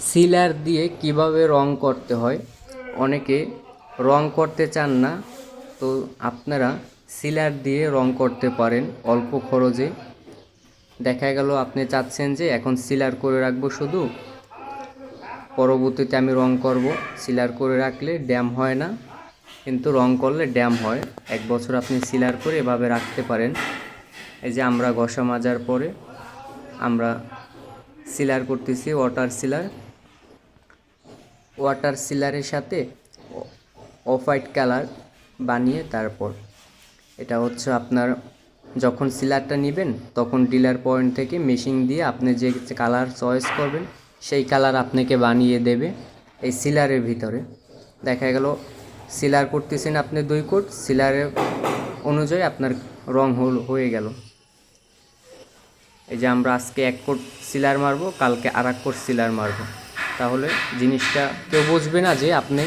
সিলার দিয়ে কিভাবে রং করতে হয়। অনেকে রং করতে চান না, তো আপনারা সিলার দিয়ে রং করতে পারেন অল্প খরচে। দেখা গেল আপনি চাচ্ছেন যে এখন সিলার করে রাখবো, শুধু পরবর্তীতে আমি রং করব। সিলার করে রাখলে ড্যাম হয় না, কিন্তু রং করলে ড্যাম হয়। 1 বছর আপনি সিলার করে এভাবে রাখতে পারেন। এই যে আমরা ঘষা মাজার পরে আমরা সিলার করতেছি, ওয়াটার সিলারের সাথে অফ হোয়াইট কালার বানিয়ে তারপর এটা হচ্ছে আপনার যখন সিলারটা নেবেন তখন ডিলার পয়েন্ট থেকে মেশিন দিয়ে আপনি যে কালার চয়েস করবেন সেই কালার আপনাকে বানিয়ে দেবে এই সিলারের ভিতরে। দেখা গেল সিলার করতেছেন আপনি 2 কোট, সিলারের অনুযায়ী আপনার রং হয়ে গেল। এই যে আমরা আজকে 1 কোট সিলার মারবো, কালকে আর 1 কোট সিলার মারবো, তাহলে জিনিসটা কেউ বুঝবে না যে আপনি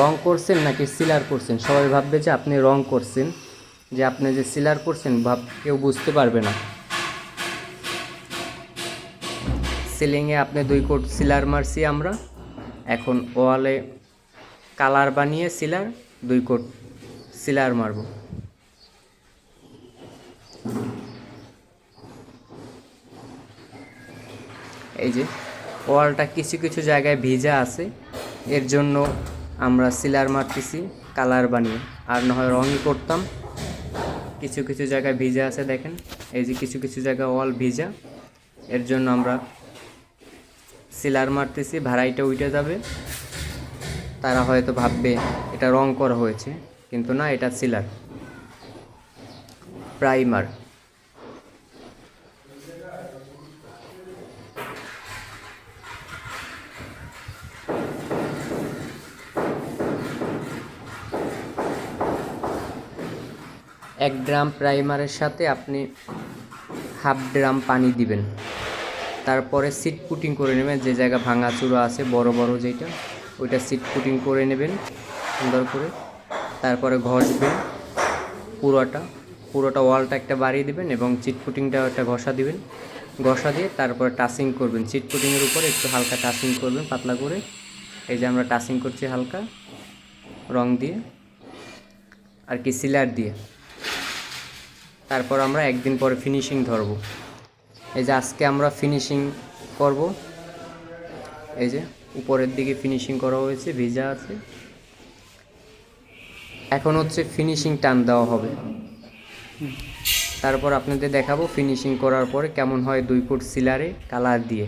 রং করছেন নাকি সিলার করছেন। সবাই ভাববে যে আপনি রং করছেন, যে আপনি যে সিলার করছেন কেউ বুঝতে পারবে না। সিলিংয়ে আপনি 2 কোট সিলার মারছি আমরা, এখন ওয়ালে কালার বানিয়ে সিলার 2 কোট সিলার মারব। এই যে ওয়ালটা কিছু কিছু জায়গায় ভিজা আছে, এর জন্য আমরা সিলার মারতেছি কালার বানিয়ে, আর না হয় রঙই করতাম। কিছু কিছু জায়গায় ভিজা আছে, দেখেন এই যে কিছু কিছু জায়গায় ওয়াল ভিজা, এর জন্য আমরা সিলার মারতেছি। ভাড়াইটা উঠে যাবে, তারা হয়তো ভাববে এটা রং করা হয়েছে, কিন্তু না, এটা সিলার প্রাইমার। এক ড্রাম প্রাইমারের সাথে আপনি হাফ ড্রাম পানি দিবেন। তারপরে সিট পুটিং করে নেবেন, যে জায়গা ভাঙাচুরা আছে বড় বড় যেটা, ওইটা সিট পুটিং করে নেবেন সুন্দর করে। তারপরে ঘষবেন পুরোটা ওয়ালটা একটা বাড়িয়ে দিবেন এবং চিট পুটিংটা একটা ঘষা দিবেন। ঘষা দিয়ে তারপরে টাচিং করবেন, চিট পুটিংয়ের উপরে একটু হালকা টাচিং করবেন পাতলা করে। এই যে আমরা টাচিং করছি হালকা রং দিয়ে আর কি সিলার দিয়ে। তারপর আমরা একদিন পরে ফিনিশিং ধরব। এই যে আজকে আমরা ফিনিশিং করব, এই যে উপরের দিকে ফিনিশিং করা হয়েছে, ভিজা আছে। এখন হচ্ছে ফিনিশিং টান দেওয়া হবে। তারপর আপনাদের দেখাবো ফিনিশিং করার পরে কেমন হয় 2 ফুট সিলারে কালার দিয়ে।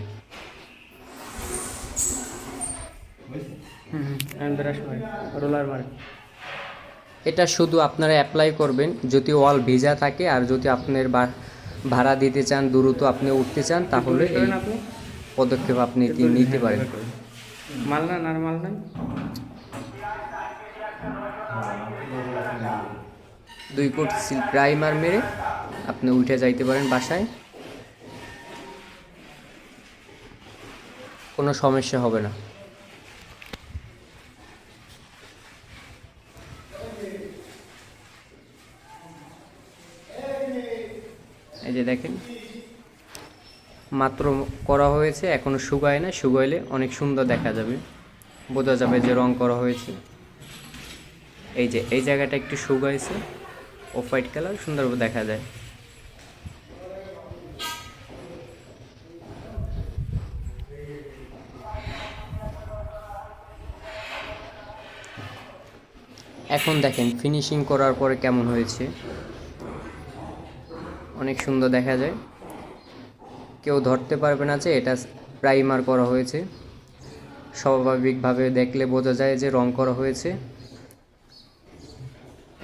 এটা শুধু আপনারা অ্যাপ্লাই করবেন যদি ওয়াল ভিজা থাকে, আর যদি আপনার ভাড়া দিতে চান, দ্রুত আপনি উঠতে চান, তাহলে এই পদক্ষেপ আপনি নিতে পারেন। মাল না নরমাল না 2 কোট প্রাইমার মেরে আপনি উঠে যাইতে পারেন বাসায়, কোনো সমস্যা হবে না। এই যে দেখেন মাত্র করা হয়েছে, এখনো শুকায় না, শুকাইলে অনেক সুন্দর দেখা যাবে, বোঝা যাবে যে রং করা হয়েছে। এই যে এই জায়গাটা একটু শুকাইছে, অফ হোয়াইট কালার, সুন্দর দেখা যায়। এখন দেখেন ফিনিশিং করার পরে কেমন হয়েছে, অনেক সুন্দর দেখা যায়। কেউ ধরতে পারবে না যে এটা প্রাইমার করা হয়েছে, স্বাভাবিকভাবে দেখলে বোঝা যায় যে রং করা হয়েছে।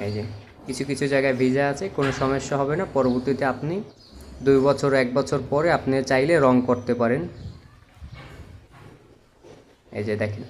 এই যে কিছু কিছু জায়গায় ভিজা আছে, কোনো সমস্যা হবে না। পরবর্তীতে আপনি 2 বছর 1 বছর পরে আপনি চাইলে রং করতে পারেন। এই যে দেখেন।